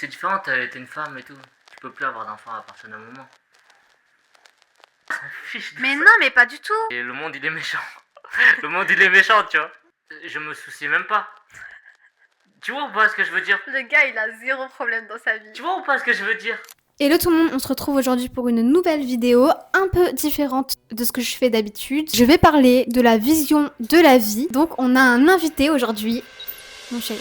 C'est différent, t'es une femme et tout. Tu peux plus avoir d'enfant à partir d'un moment. On s'en fiche de Mais ça. non, mais pas du tout. Et le monde, il est méchant. Le monde, il est méchant, tu vois. Je me soucie même pas. Tu vois ou pas ce que je veux dire? Le gars, il a zéro problème dans sa vie. Tu vois ou pas ce que je veux dire? Hello tout le monde, on se retrouve aujourd'hui pour une nouvelle vidéo un peu différente de ce que je fais d'habitude. Je vais parler de la vision de la vie. Donc on a un invité aujourd'hui, mon chéri.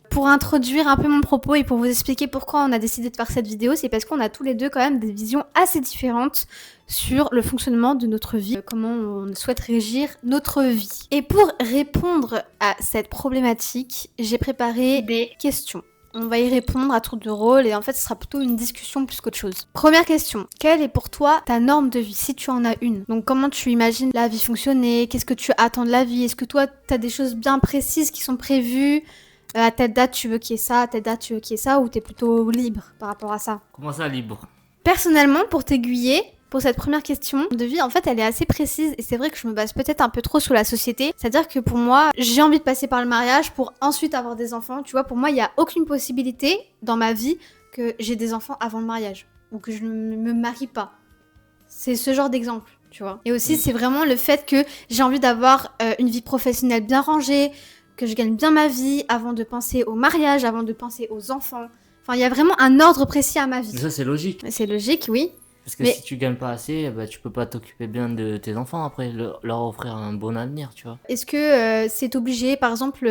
Pour introduire un peu mon propos et pour vous expliquer pourquoi on a décidé de faire cette vidéo, c'est parce qu'on a tous les deux quand même des visions assez différentes sur le fonctionnement de notre vie, comment on souhaite régir notre vie. Et pour répondre à cette problématique, j'ai préparé des questions. On va y répondre à tour de rôle et en fait ce sera plutôt une discussion plus qu'autre chose. Première question, quelle est pour toi ta norme de vie si tu en as une? Donc comment tu imagines la vie fonctionner? Qu'est-ce que tu attends de la vie? Est-ce que toi tu as des choses bien précises qui sont prévues? À telle date tu veux qu'il y ait ça, à telle date tu veux qu'il y ait ça, ou t'es plutôt libre par rapport à ça? Comment ça, libre? Personnellement, pour t'aiguiller, pour cette première question de vie, en fait, elle est assez précise et c'est vrai que je me base peut-être un peu trop sur la société. C'est-à-dire que pour moi, j'ai envie de passer par le mariage pour ensuite avoir des enfants. Tu vois, pour moi, il n'y a aucune possibilité dans ma vie que j'ai des enfants avant le mariage ou que je ne me marie pas. C'est ce genre d'exemple, tu vois. Et aussi, c'est vraiment le fait que j'ai envie d'avoir une vie professionnelle bien rangée, que je gagne bien ma vie avant de penser au mariage, avant de penser aux enfants. Enfin, il y a vraiment un ordre précis à ma vie. Mais ça, c'est logique. C'est logique, oui. Parce que Mais- si tu gagnes pas assez, bah, tu peux pas t'occuper bien de tes enfants après, leur offrir un bon avenir, tu vois. Est-ce que c'est obligé, par exemple,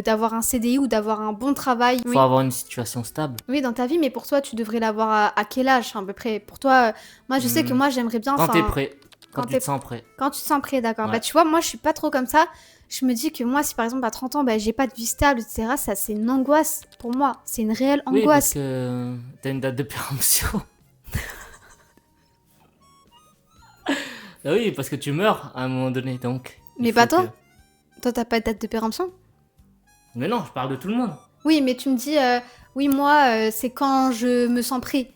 d'avoir un CDI ou d'avoir un bon travail? Faut avoir une situation stable. Oui, dans ta vie, mais pour toi, tu devrais l'avoir à quel âge, à peu près? Pour toi, moi, je sais que moi, j'aimerais bien... Quand enfin, t'es prêt. Quand quand tu t'es- te sens prêt. Quand tu te sens prêt, d'accord. Ouais. Bah, tu vois, moi, je suis pas trop comme ça. Je me dis que moi, si par exemple, à 30 ans, bah, j'ai pas de vie stable, etc., ça, c'est une angoisse pour moi. C'est une réelle Oui, parce angoisse. que t'as une date de péremption. Ah oui, parce que tu meurs à un moment donné, donc. Mais il pas faut toi. que- Toi, t'as pas de date de péremption? Mais non, je parle de tout le monde. Oui, mais tu me dis, oui, moi, c'est quand je me sens prêt.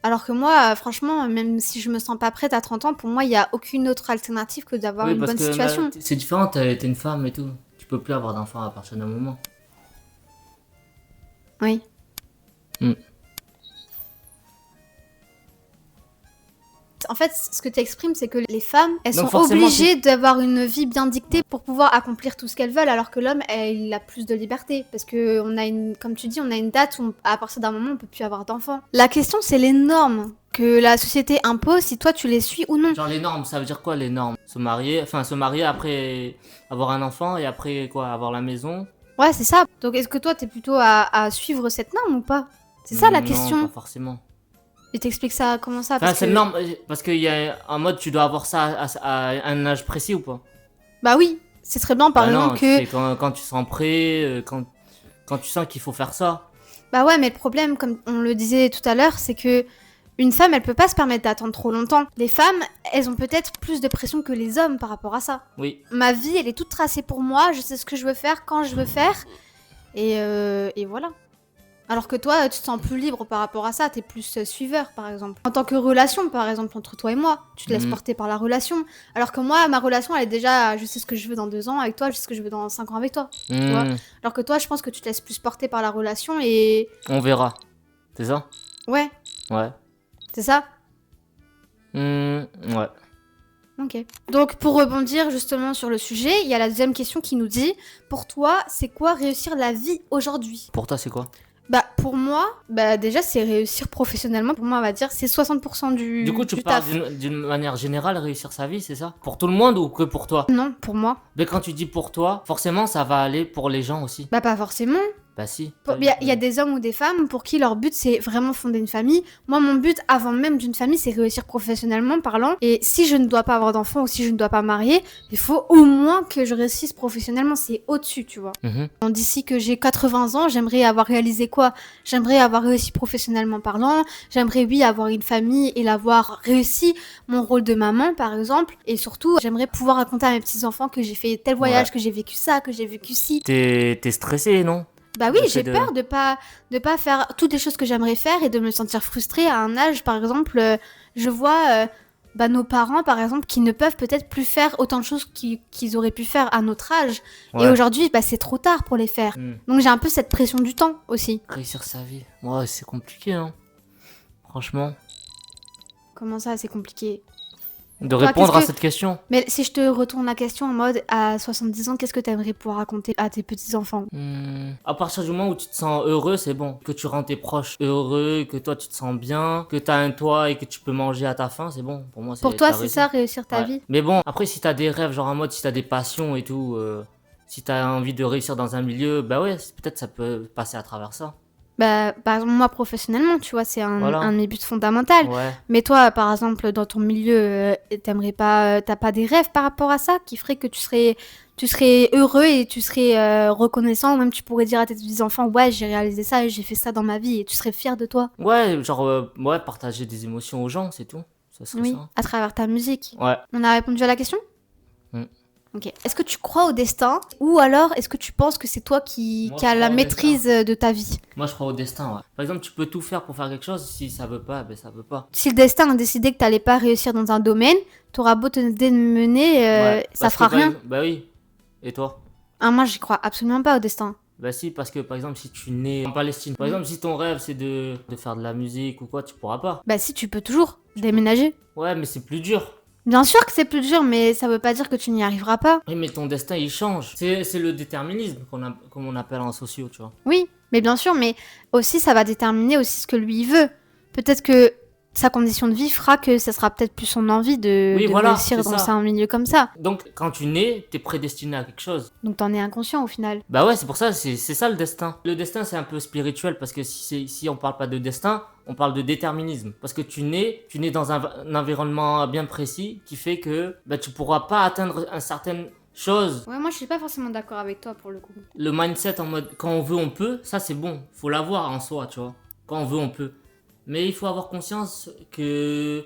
Alors que moi, franchement, même si je me sens pas prête à 30 ans, pour moi, il n'y a aucune autre alternative que d'avoir Oui, une parce bonne que situation. c'est différent, t'es une femme et tout. Tu peux plus avoir d'enfant à partir d'un moment. Oui. Mm. En fait, ce que tu exprimes, c'est que les femmes, elles Donc sont forcément, obligées d'avoir une vie bien dictée pour pouvoir accomplir tout ce qu'elles veulent, alors que l'homme, il a plus de liberté. Parce que on a une, comme tu dis, on a une date où, à partir d'un moment, on peut plus avoir d'enfants. La question, c'est les normes que la société impose, si toi, tu les suis ou non. Genre les normes, ça veut dire quoi les normes? Se marier après avoir un enfant et après quoi? Avoir la maison? Ouais, c'est ça. Donc, est-ce que toi, t'es plutôt à suivre cette norme ou pas? C'est ça la Non, question. pas forcément. Et t'expliques ça, comment ça? Enfin, Parce c'est que... une norme, parce qu'il y a un mode, tu dois avoir ça à un âge précis ou pas? Bah oui, c'est très bien, par Bah non, exemple, tu que... fais quand tu sens prêt, quand tu sens qu'il faut faire ça. Bah ouais, mais le problème, comme on le disait tout à l'heure, c'est que une femme, elle peut pas se permettre d'attendre trop longtemps. Les femmes, elles ont peut-être plus de pression que les hommes par rapport à ça. Oui. Ma vie, elle est toute tracée pour moi, je sais ce que je veux faire, quand je veux faire, et voilà. Alors que toi, tu te sens plus libre par rapport à ça, t'es plus suiveur, par exemple. En tant que relation, par exemple, entre toi et moi, tu te laisses porter par la relation. Alors que moi, ma relation, elle est déjà, je sais ce que je veux dans 2 ans avec toi, je sais ce que je veux dans 5 ans avec toi. Tu vois. Alors que toi, je pense que tu te laisses plus porter par la relation et... On verra. C'est ça? Ouais, Ouais. c'est ça? Ouais. Ok. Donc, pour rebondir justement sur le sujet, il y a la deuxième question qui nous dit, pour toi, c'est quoi réussir la vie aujourd'hui? Pour toi, c'est quoi? Bah, pour moi, bah déjà, c'est réussir professionnellement. Pour moi, on va dire, c'est 60% du Du coup, tu du parles taf. d'une manière générale, réussir sa vie, c'est ça? Pour tout le monde ou que pour toi? Non, pour moi. Mais quand tu dis pour toi, forcément, ça va aller pour les gens aussi. Bah, pas forcément. Bah si. Il y a des hommes ou des femmes pour qui leur but, c'est vraiment fonder une famille. Moi, mon but, avant même d'une famille, c'est réussir professionnellement parlant. Et si je ne dois pas avoir d'enfant ou si je ne dois pas me marier, il faut au moins que je réussisse professionnellement. C'est au-dessus, tu vois. D'ici que j'ai 80 ans, j'aimerais avoir réalisé quoi? J'aimerais avoir réussi professionnellement parlant. J'aimerais, oui, avoir une famille et l'avoir réussi. Mon rôle de maman, par exemple. Et surtout, j'aimerais pouvoir raconter à mes petits-enfants que j'ai fait tel voyage, que j'ai vécu ça, que j'ai vécu ci. T'es stressé, non? Bah oui, Le j'ai fait peur de pas faire toutes les choses que j'aimerais faire et de me sentir frustrée à un âge, par exemple, je vois bah, nos parents, par exemple, qui ne peuvent peut-être plus faire autant de choses qu'ils auraient pu faire à notre âge. Ouais. Et aujourd'hui, bah, c'est trop tard pour les faire. Donc j'ai un peu cette pression du temps aussi. Réussir sa vie. Ouais, c'est compliqué, hein. Franchement. Comment ça, c'est compliqué? De Toi, répondre qu'est-ce à que- cette question. Mais si je te retourne la question en mode à 70 ans, qu'est-ce que t'aimerais pouvoir raconter à tes petits-enfants? À partir du moment où tu te sens heureux, c'est bon. Que tu rends tes proches heureux, que toi tu te sens bien, que t'as un toit et que tu peux manger à ta faim, c'est bon. Pour moi, Pour toi, t'as c'est réussi. ça, réussir ta Ouais. vie? Mais bon, après, si t'as des rêves, genre en mode si t'as des passions et tout, si t'as envie de réussir dans un milieu, bah ouais, peut-être ça peut passer à travers ça. Bah, par exemple, moi, professionnellement, tu vois, c'est Voilà. un de mes buts fondamentaux. Ouais. Mais toi, par exemple, dans ton milieu, t'aimerais pas, t'as pas des rêves par rapport à ça qui ferait que tu serais heureux et tu serais reconnaissant, ou même tu pourrais dire à tes petits-enfants, ouais, j'ai réalisé ça et j'ai fait ça dans ma vie, et tu serais fier de toi. Ouais, genre, ouais, partager des émotions aux gens, c'est tout. Ça serait Oui, ça. à travers ta musique. Ouais. On a répondu à la question? Mm. Ok. Est-ce que tu crois au destin, ou alors est-ce que tu penses que c'est toi qui Moi, as je la crois au maîtrise de ta vie? Moi, je crois au destin, ouais. Par exemple, tu peux tout faire pour faire quelque chose, si ça veut pas, ben ça veut pas. Si le destin a décidé que t'allais pas réussir dans un domaine, t'auras beau te démener, Ouais, ça parce fera que, par rien. exemple- Bah oui. Et toi? Ah, moi, j'y crois absolument pas au destin. Bah si, parce que par exemple, si tu nais en Palestine, par exemple, si ton rêve c'est de faire de la musique ou quoi, tu pourras pas. Bah si, tu peux toujours déménager. Ouais, mais c'est plus dur. Bien sûr que c'est plus dur, mais ça veut pas dire que tu n'y arriveras pas. Oui, mais ton destin il change. C'est le déterminisme comme on appelle en sociaux, tu vois. Oui, mais bien sûr, mais aussi ça va déterminer aussi ce que lui il veut. Peut-être que sa condition de vie fera que ça sera peut-être plus son envie de, Oui, de voilà, réussir c'est dans ça. un milieu comme ça. Donc, quand tu nais, t'es prédestiné à quelque chose. Donc t'en es inconscient au final. Bah ouais, c'est pour ça, c'est ça le destin. Le destin, c'est un peu spirituel parce que si on parle pas de destin, on parle de déterminisme. Parce que tu nais dans un environnement bien précis qui fait que bah, tu pourras pas atteindre une certaine chose. Ouais, moi je suis pas forcément d'accord avec toi pour le coup. Le mindset en mode quand on veut, on peut, ça c'est bon. Faut l'avoir en soi, tu vois. Quand on veut, on peut. Mais il faut avoir conscience que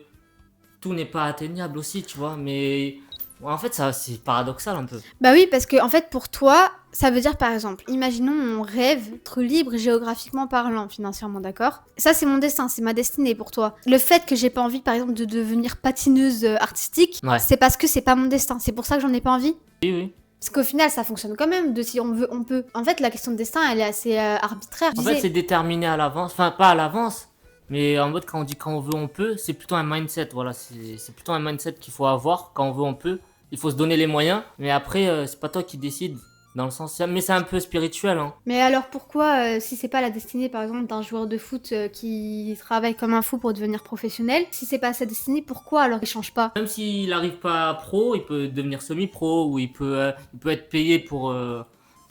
tout n'est pas atteignable aussi, tu vois. Mais ouais, en fait, ça c'est paradoxal un peu. Bah oui, parce que en fait pour toi, ça veut dire par exemple, imaginons on rêve d'être libre géographiquement parlant, financièrement, d'accord? Ça c'est mon destin, c'est ma destinée pour toi. Le fait que j'ai pas envie par exemple de devenir patineuse artistique, Ouais. c'est parce que c'est pas mon destin, c'est pour ça que j'en ai pas envie. Oui, oui. Parce qu'au final, ça fonctionne quand même, de si on veut, on peut. En fait, la question de destin, elle est assez arbitraire. En fait, c'est déterminé à l'avance. Enfin, pas à l'avance. Mais en mode, quand on dit quand on veut, on peut, c'est plutôt un mindset. Voilà, c'est plutôt un mindset qu'il faut avoir. Quand on veut, on peut. Il faut se donner les moyens. Mais après, c'est pas toi qui décides. Dans le sens. Mais c'est un peu spirituel, hein. Mais alors pourquoi, si c'est pas la destinée par exemple d'un joueur de foot qui travaille comme un fou pour devenir professionnel, si c'est pas sa destinée, pourquoi alors il change pas? Même s'il n'arrive pas pro, il peut devenir semi-pro ou il peut être payé pour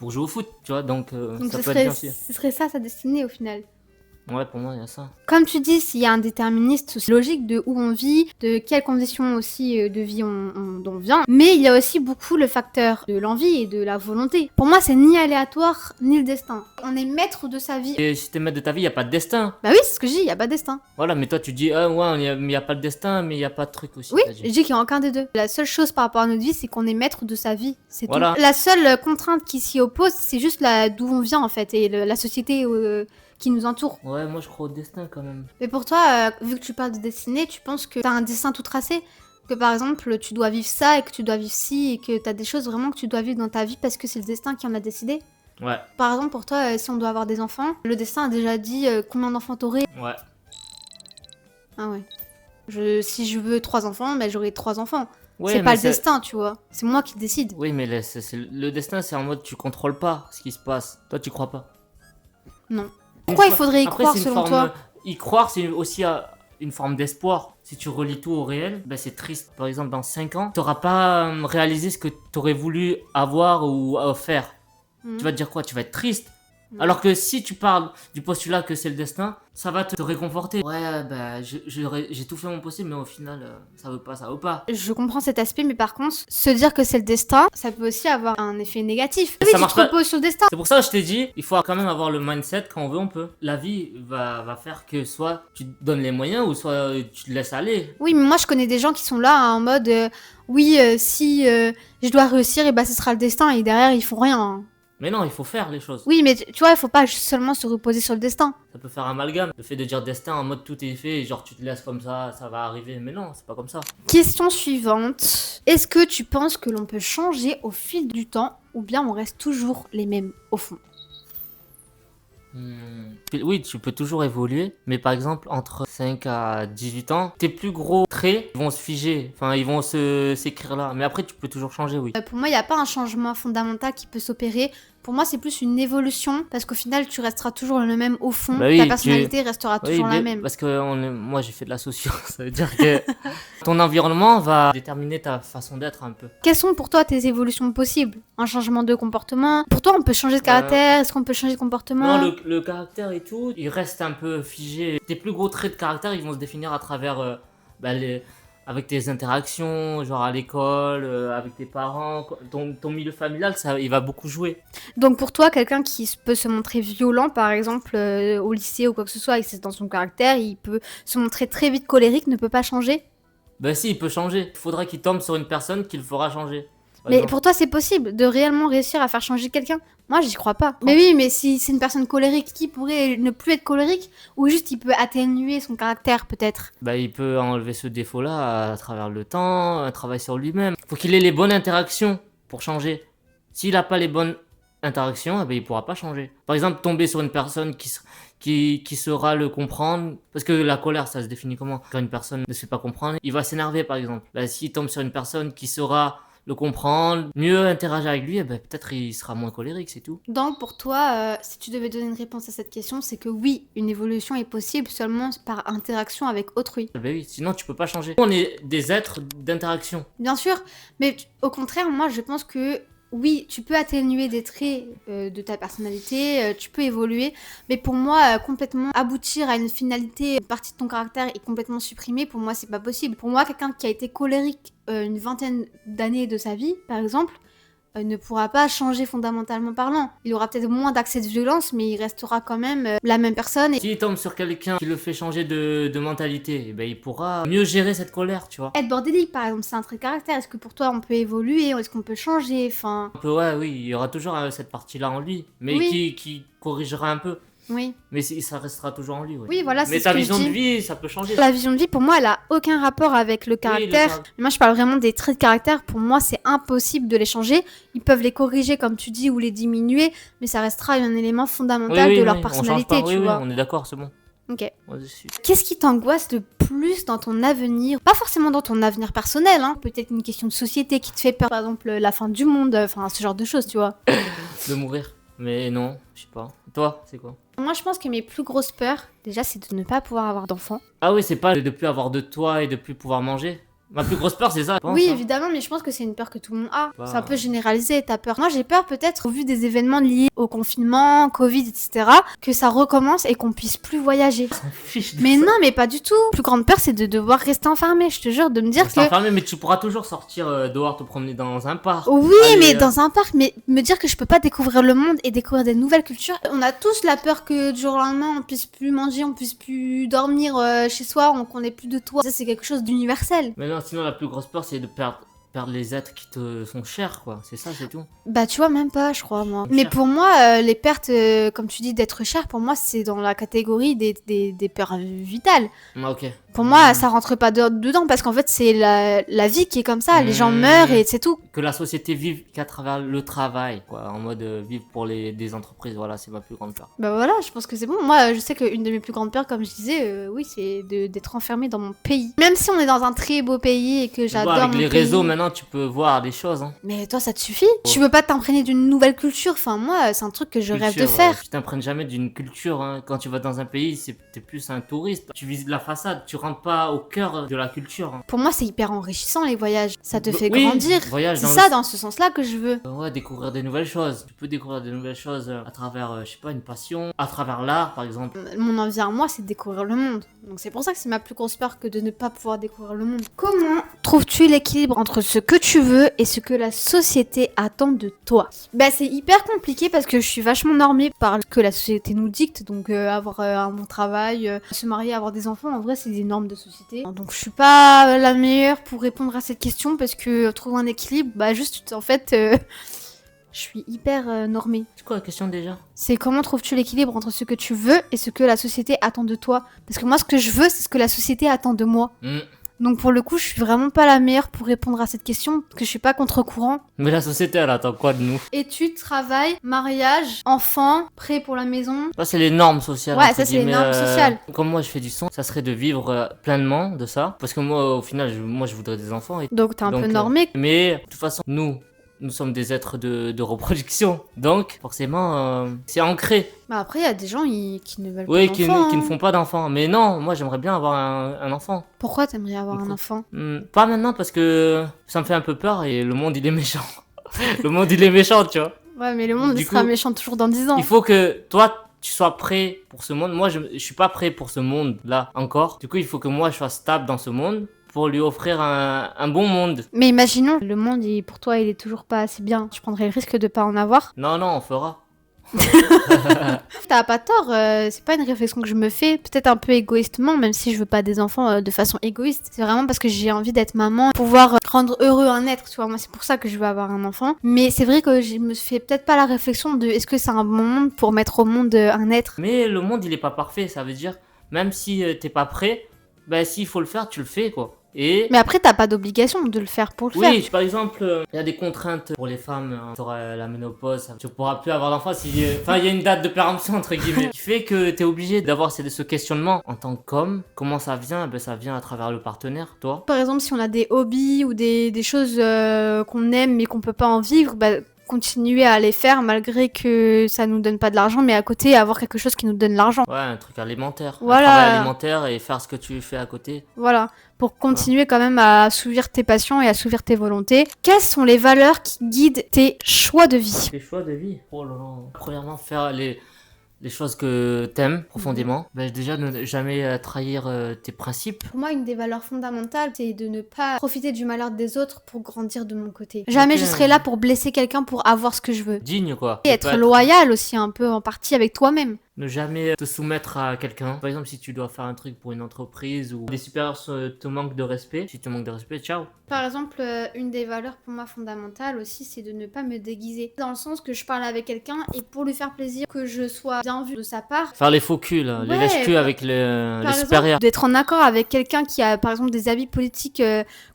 jouer au foot, tu vois. Donc, Donc ça ce peut être serait, bien aussi. ce serait ça sa destinée au final. Ouais, pour moi, il y a ça. Comme tu dis, s'il y a un déterministe c'est logique de où on vit, de quelles conditions aussi de vie on vient, mais il y a aussi beaucoup le facteur de l'envie et de la volonté. Pour moi, c'est ni aléatoire, ni le destin. On est maître de sa vie. Et si t'es maître de ta vie, il n'y a pas de destin. Bah oui, c'est ce que je dis, il y a pas de destin. Voilà, mais toi, tu dis, ah ouais, il n'y a pas de destin, mais il n'y a pas de truc aussi. Oui, t'as dit. je dis qu'il n'y a aucun des deux. La seule chose par rapport à notre vie, c'est qu'on est maître de sa vie. C'est Voilà. tout. La seule contrainte qui s'y oppose, c'est juste d'où on vient en fait et la société qui nous entoure. Ouais, moi je crois au destin quand même. Mais pour toi, vu que tu parles de destinée, tu penses que t'as un destin tout tracé? Que par exemple, tu dois vivre ça et que tu dois vivre ci et que t'as des choses vraiment que tu dois vivre dans ta vie parce que c'est le destin qui en a décidé? Ouais, Par exemple, pour toi, si on doit avoir des enfants, le destin a déjà dit combien d'enfants t'aurais? ouais. Ah ouais. Si je veux 3 enfants, bah, j'aurai 3 enfants. Ouais, c'est mais pas le destin, tu vois. C'est moi qui décide. Oui, mais le destin, c'est en mode tu contrôles pas ce qui se passe. Toi, tu crois pas. Non. Pourquoi il faudrait y Après, croire c'est une selon forme- toi? Y croire, c'est aussi une forme d'espoir. Si tu relis tout au réel, ben c'est triste. Par exemple, dans 5 ans, t'auras pas réalisé ce que t'aurais voulu avoir ou faire. Mhm. Tu vas te dire quoi? Tu vas être triste. Mhm. Alors que si tu parles du postulat que c'est le destin, ça va te réconforter. Ouais, bah, j'ai tout fait mon possible, mais au final, ça veut pas, ça veut pas. Je comprends cet aspect, mais par contre, se dire que c'est le destin, ça peut aussi avoir un effet négatif. Oui, Ça tu marche te pas. reposes sur le destin. C'est pour ça que je t'ai dit, il faut quand même avoir le mindset quand on veut, on peut. La vie va faire que soit tu te donnes les moyens ou soit tu te laisses aller. Oui, mais moi je connais des gens qui sont là en mode oui, si je dois réussir, et bah ce sera le destin, et derrière ils font rien. Mais non, il faut faire les choses. Oui, mais tu vois, il faut pas juste seulement se reposer sur le destin. Ça peut faire amalgame. Le fait de dire destin en mode tout est fait, genre tu te laisses comme ça va arriver. Mais non, c'est pas comme ça. Question suivante. Est-ce que tu penses que l'on peut changer au fil du temps ou bien on reste toujours les mêmes au fond? Oui, tu peux toujours évoluer, mais par exemple, entre 5 à 18 ans, tes plus gros traits vont se figer, enfin, ils vont s'écrire là. Mais après, tu peux toujours changer, oui. Pour moi, il n'y a pas un changement fondamental qui peut s'opérer. Pour moi, c'est plus une évolution parce qu'au final, tu resteras toujours le même au fond. Bah oui, Ta personnalité restera Oui, toujours la mais même. parce que moi, j'ai fait de la socio, ça veut dire que ton environnement va déterminer ta façon d'être un peu. Quelles sont pour toi tes évolutions possibles? Un changement de comportement? Pour toi, on peut changer de caractère? Est-ce qu'on peut changer de comportement? Non, le caractère et tout, il reste un peu figé. Tes plus gros traits de caractère, ils vont se définir à travers avec tes interactions, genre à l'école, avec tes parents, ton milieu familial, ça, il va beaucoup jouer. Donc pour toi, quelqu'un qui peut se montrer violent, par exemple, au lycée ou quoi que ce soit, et que c'est dans son caractère, il peut se montrer très vite colérique, ne peut pas changer? Ben si, il peut changer. Il faudra qu'il tombe sur une personne qui le fera changer. Par Mais exemple. pour toi, c'est possible de réellement réussir à faire changer quelqu'un? Moi, j'y crois pas. Mais oui, mais si c'est une personne colérique, qui pourrait ne plus être colérique? Ou juste il peut atténuer son caractère, peut-être? Bah, il peut enlever ce défaut-là à travers le temps, un travail sur lui-même. Faut qu'il ait les bonnes interactions pour changer. S'il n'a pas les bonnes interactions, eh ben, il pourra pas changer. Par exemple, tomber sur une personne qui saura le comprendre, parce que la colère, ça se définit comment? Quand une personne ne sait pas comprendre, il va s'énerver, par exemple. Bah, s'il tombe sur une personne qui saura le comprendre, mieux interagir avec lui, eh ben, peut-être il sera moins colérique, c'est tout. Donc pour toi, si tu devais donner une réponse à cette question, c'est que oui, une évolution est possible seulement par interaction avec autrui. Eh ben oui, sinon tu peux pas changer. On est des êtres d'interaction. Bien sûr, mais au contraire, moi je pense que oui, tu peux atténuer des traits de ta personnalité, tu peux évoluer, mais pour moi, complètement aboutir à une finalité, une partie de ton caractère est complètement supprimée, pour moi c'est pas possible. Pour moi, quelqu'un qui a été colérique une vingtaine d'années de sa vie, par exemple, ne pourra pas changer fondamentalement parlant. Il aura peut-être moins d'accès de violence, mais il restera quand même la même personne. Et S'il tombe sur quelqu'un qui le fait changer de mentalité, eh ben, il pourra mieux gérer cette colère, tu vois. être bordélique, par exemple, c'est un trait de caractère. Est-ce que pour toi, on peut évoluer? Est-ce qu'on peut changer? Enfin, Un peu, ouais, oui, il y aura toujours cette partie-là en lui, mais Oui. qui corrigera un peu. oui. Mais ça restera toujours en lui, ouais. Oui, voilà, c'est Mais ce ta que je vision de dis. vie, ça peut changer. La vision de vie, pour moi, elle a aucun rapport avec le Oui, le caractère. caractère. Moi, je parle vraiment des traits de caractère. Pour moi, c'est impossible de les changer. Ils peuvent les corriger, comme tu dis, ou les diminuer, mais ça restera un élément fondamental de leur on change personnalité, pas. tu Oui, vois. on est d'accord, c'est bon. Ok. Au-dessus. Qu'est-ce qui t'angoisse le plus dans ton avenir? Pas forcément dans ton avenir personnel, hein. Peut-être une question de société qui te fait peur, par exemple la fin du monde, enfin ce genre de choses, tu vois. De mourir. Mais non, je sais pas. Toi, c'est quoi? Moi, je pense que mes plus grosses peurs, déjà, c'est de ne pas pouvoir avoir d'enfants. Ah oui, c'est pas de plus avoir de toi et de plus pouvoir manger. Ma plus grosse peur, c'est ça, je pense, Oui, hein. évidemment, mais je pense que c'est une peur que tout le monde a. Bah. C'est un peu généralisé, ta peur. Moi, j'ai peur peut-être, au vu des événements liés au confinement, Covid, etc., que ça recommence et qu'on puisse plus voyager. On s'en fiche de Mais ça. non, mais pas du tout. Plus grande peur, c'est de devoir rester enfermé, je te jure, de me dire Reste que... enfermé, mais tu pourras toujours sortir dehors, te promener dans un parc. Oui, Aller, mais dans un parc, mais me dire que je peux pas découvrir le monde et découvrir des nouvelles cultures. On a tous la peur que du jour au lendemain, on puisse plus manger, on puisse plus dormir chez soi, qu'on ait plus de toit. Ça, c'est quelque chose d'universel. Mais non, sinon la plus grosse peur, c'est de perdre les êtres qui te sont chers, quoi. C'est ça, c'est tout. Bah, tu vois, même pas, je crois, moi. Cher. Mais pour moi, les pertes, comme tu dis, d'être cher, pour moi, c'est dans la catégorie des peurs vitales. Ah, ok. Pour moi, ça rentre pas dedans, parce qu'en fait, c'est la vie qui est comme ça. Les gens Mmh. meurent et c'est tout. Que la société vive qu'à travers le travail, quoi. En mode vivre pour des entreprises, voilà, c'est ma plus grande peur. Bah voilà, je pense que c'est bon. Moi, je sais qu'une de mes plus grandes peurs, comme je disais, oui, c'est d'être enfermée dans mon pays. Même si on est dans un très beau pays et que Tu vois, j'adore avec mon les pays. réseaux, maintenant, tu peux voir des choses, hein. Mais toi, ça te suffit? Tu veux pas t'imprégner d'une nouvelle culture? Enfin, moi, c'est un truc que je rêve de Culture, faire. tu t'imprègnes jamais d'une culture, hein. Quand tu vas dans un pays, t'es plus un touriste. Tu visites la façade, tu rentres pas au cœur de la culture, hein. Pour moi, c'est hyper enrichissant, les voyages. Ça te fait Oui, grandir. voyage C'est dans ça, dans ce sens-là, que je veux. Ouais, découvrir des nouvelles choses. Tu peux découvrir des nouvelles choses à travers, je sais pas, une passion, à travers l'art, par exemple. Mon envie à moi, c'est de découvrir le monde. Donc c'est pour ça que c'est ma plus grosse peur que de ne pas pouvoir découvrir le monde. Comment trouves-tu l'équilibre entre ce que tu veux et ce que la société attend de toi? Bah c'est hyper compliqué parce que je suis vachement normée par ce que la société nous dicte. Donc avoir un bon travail, se marier, avoir des enfants, en vrai c'est des normes de société. Donc je suis pas la meilleure pour répondre à cette question parce que trouver un équilibre, bah juste en fait... Je suis hyper normée. C'est quoi la question déjà? C'est comment trouves-tu l'équilibre entre ce que tu veux et ce que la société attend de toi? Parce que moi, ce que je veux, c'est ce que la société attend de moi. Donc pour le coup, je suis vraiment pas la meilleure pour répondre à cette question, parce que je suis pas contre-courant. Mais la société, elle attend quoi de nous? Études, travail, mariage, enfant, prêt pour la maison. Ça, c'est les normes sociales. Ouais, entre ça, c'est les guillemets, normes sociales. Comme moi, je fais du son, ça serait de vivre pleinement de ça. Parce que moi, au final, moi, je voudrais des enfants. Donc t'es un peu normé. Mais de toute façon, nous sommes des êtres de reproduction. Donc, forcément, c'est ancré. Bah après, il y a des gens qui ne veulent Oui, pas qui d'enfants. ne font pas d'enfants. Mais non, moi, j'aimerais bien avoir un enfant. Pourquoi t'aimerais avoir un enfant? Pas maintenant, parce que ça me fait un peu peur et le monde, il est méchant. Le monde, il est méchant, tu vois. Ouais, mais le monde sera méchant toujours dans 10 ans. Il faut que toi, tu sois prêt pour ce monde. Moi, je suis pas prêt pour ce monde-là encore. Du coup, il faut que moi, je sois stable dans ce monde pour lui offrir un bon monde. Mais imaginons, le monde, pour toi, il est toujours pas assez bien. Tu prendrais le risque de pas en avoir? Non, on fera. T'as pas tort, c'est pas une réflexion que je me fais, peut-être un peu égoïstement, même si je veux pas des enfants de façon égoïste. C'est vraiment parce que j'ai envie d'être maman, pouvoir rendre heureux un être, tu vois. Moi, c'est pour ça que je veux avoir un enfant. Mais c'est vrai que je me fais peut-être pas la réflexion de est-ce que c'est un bon monde pour mettre au monde un être. Mais le monde, il est pas parfait, ça veut dire, même si t'es pas prêt, bah s'il faut le faire, tu le fais, quoi. Mais après, t'as pas d'obligation de le faire pour le faire. Oui, par exemple, il y a des contraintes pour les femmes. Tu auras la ménopause, tu pourras plus avoir d'enfants si... Enfin, il y a une date de péremption, entre guillemets, qui fait que t'es obligé d'avoir ce questionnement. En tant qu'homme, comment ça vient? Ben, ça vient à travers le partenaire, toi. Par exemple, si on a des hobbies ou des choses qu'on aime mais qu'on peut pas en vivre, bah... continuer à les faire malgré que ça nous donne pas de l'argent, mais à côté avoir quelque chose qui nous donne l'argent. Ouais, un truc alimentaire. Voilà. Un travail alimentaire et faire ce que tu fais à côté. Voilà, pour continuer quand même à assouvir tes passions et assouvir tes volontés. Quelles sont les valeurs qui guident tes choix de vie? Tes choix de vie? Oh là là. Premièrement, faire les choses que t'aimes profondément. Ben, déjà, ne jamais trahir tes principes. Pour moi, une des valeurs fondamentales, c'est de ne pas profiter du malheur des autres pour grandir de mon côté. Jamais je serai là pour blesser quelqu'un pour avoir ce que je veux. Digne, quoi. Et être loyal aussi un peu en partie avec toi-même. Ne jamais te soumettre à quelqu'un. Par exemple, si tu dois faire un truc pour une entreprise ou des supérieurs te manquent de respect, si tu manques de respect, ciao. Par exemple, une des valeurs pour moi fondamentales aussi, c'est de ne pas me déguiser. Dans le sens que je parle avec quelqu'un et pour lui faire plaisir, que je sois bien vue de sa part. Faire les faux culs, là, les lèche-culs avec les supérieurs. D'être en accord avec quelqu'un qui a par exemple des avis politiques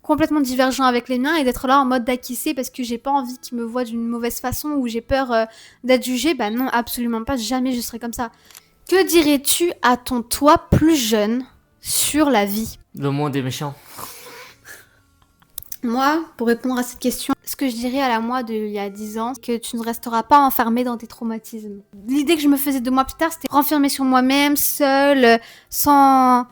complètement divergents avec les miens et d'être là en mode d'acquiescer parce que j'ai pas envie qu'il me voie d'une mauvaise façon ou j'ai peur d'être jugée. Bah non, absolument pas, jamais je serai comme ça. Que dirais-tu à ton toi plus jeune sur la vie? Le monde est méchant. Moi, pour répondre à cette question, ce que je dirais à la moi d'il y a 10 ans, c'est que tu ne resteras pas enfermé dans tes traumatismes. L'idée que je me faisais de moi plus tard, c'était renfermer sur moi-même, seule, sans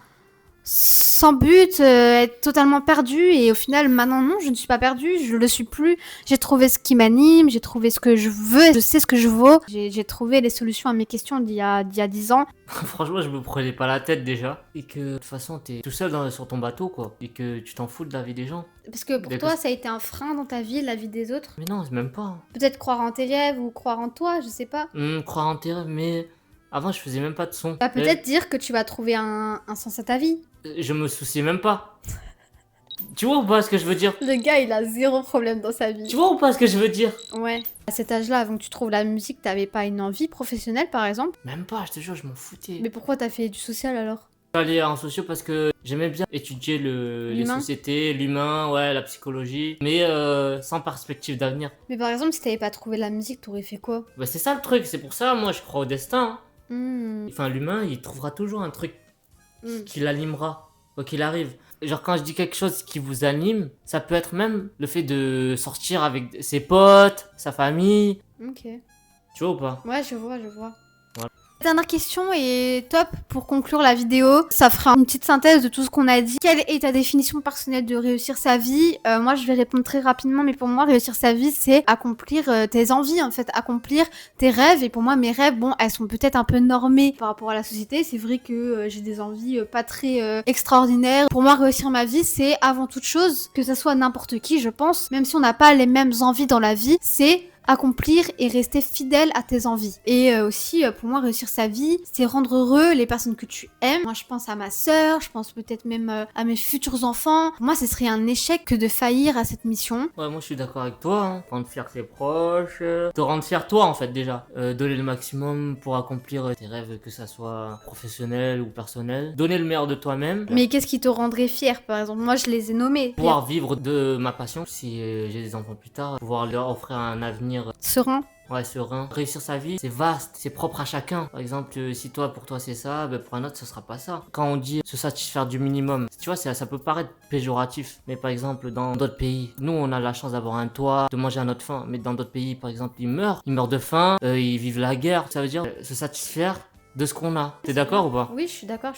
but, être totalement perdue. Et au final, maintenant, non, je ne suis pas perdue, je le suis plus. J'ai trouvé ce qui m'anime, j'ai trouvé ce que je veux, je sais ce que je vaux. J'ai trouvé les solutions à mes questions d'il y a 10 ans. Franchement, je me prenais pas la tête déjà. Et que de toute façon, t'es tout seul sur ton bateau, quoi. Et que tu t'en fous de la vie des gens. Parce que pour toi, ça a été un frein dans ta vie, la vie des autres? Mais non, même pas. Peut-être croire en tes rêves ou croire en toi, je sais pas. Croire en tes rêves, mais avant, je faisais même pas de son. Bah, peut-être dire que tu vas trouver un sens à ta vie. Je me souciais même pas. Tu vois ou pas ce que je veux dire? Le gars, il a zéro problème dans sa vie. Tu vois ou pas ce que je veux dire? Ouais. À cet âge-là, avant que tu trouves la musique, t'avais pas une envie professionnelle, par exemple? Même pas, je te jure, je m'en foutais. Mais pourquoi t'as fait du social, alors? J'allais en sociaux parce que j'aimais bien étudier les sociétés, l'humain, ouais, la psychologie, mais sans perspective d'avenir. Mais par exemple, si t'avais pas trouvé la musique, t'aurais fait quoi? Bah c'est ça le truc, c'est pour ça, moi, je crois au destin. Enfin, l'humain, il trouvera toujours un truc qui l'animera, quoi qu'il arrive. Genre, quand je dis quelque chose qui vous anime, ça peut être même le fait de sortir avec ses potes, sa famille. Ok. Tu vois ou pas? Ouais, je vois. Voilà. Dernière question et top pour conclure la vidéo. Ça fera une petite synthèse de tout ce qu'on a dit. Quelle est ta définition personnelle de réussir sa vie? Moi, je vais répondre très rapidement, mais pour moi, réussir sa vie, c'est accomplir tes envies, en fait, accomplir tes rêves. Et pour moi, mes rêves, bon, elles sont peut-être un peu normées par rapport à la société. C'est vrai que j'ai des envies pas très extraordinaires. Pour moi, réussir ma vie, c'est avant toute chose, que ça soit n'importe qui, je pense, même si on n'a pas les mêmes envies dans la vie, c'est accomplir et rester fidèle à tes envies. Et aussi, pour moi, réussir sa vie, c'est rendre heureux les personnes que tu aimes. Moi, je pense à ma sœur, je pense peut-être même à mes futurs enfants. Pour moi, ce serait un échec que de faillir à cette mission. Ouais, moi je suis d'accord avec toi, hein. Rendre fier tes proches, te rendre fier toi en fait déjà. Donner le maximum pour accomplir tes rêves, que ça soit professionnel ou personnel. Donner le meilleur de toi-même. Mais qu'est-ce qui te rendrait fier, par exemple? Moi, je les ai nommés. Pouvoir vivre de ma passion, si j'ai des enfants plus tard, pouvoir leur offrir un avenir Serein. ouais, serein. Réussir sa vie, c'est vaste, c'est propre à chacun. Par exemple, si toi, pour toi c'est ça, ben pour un autre, ce sera pas ça. Quand on dit se satisfaire du minimum, tu vois, ça peut paraître péjoratif. Mais par exemple, dans d'autres pays, nous, on a la chance d'avoir un toit, de manger à notre faim. Mais dans d'autres pays, par exemple, ils meurent de faim, ils vivent la guerre. Ça veut dire se satisfaire de ce qu'on a. T'es d'accord ou pas? Oui, je suis d'accord.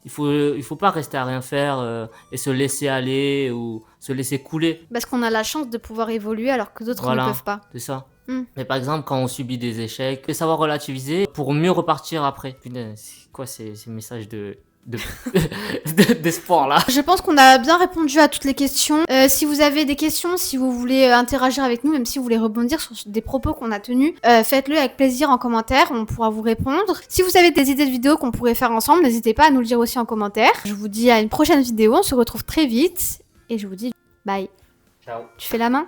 Il Il faut pas rester à rien faire et se laisser aller ou se laisser couler. Parce qu'on a la chance de pouvoir évoluer alors que d'autres Voilà. ne peuvent pas. C'est ça. Mais par exemple, quand on subit des échecs, de savoir relativiser pour mieux repartir après. Putain, c'est quoi ces messages d'espoir là? Je pense qu'on a bien répondu à toutes les questions. Si vous avez des questions, si vous voulez interagir avec nous, même si vous voulez rebondir sur des propos qu'on a tenus, faites-le avec plaisir en commentaire, on pourra vous répondre. Si vous avez des idées de vidéos qu'on pourrait faire ensemble, n'hésitez pas à nous le dire aussi en commentaire. Je vous dis à une prochaine vidéo, on se retrouve très vite et je vous dis bye. Ciao. Tu fais la main?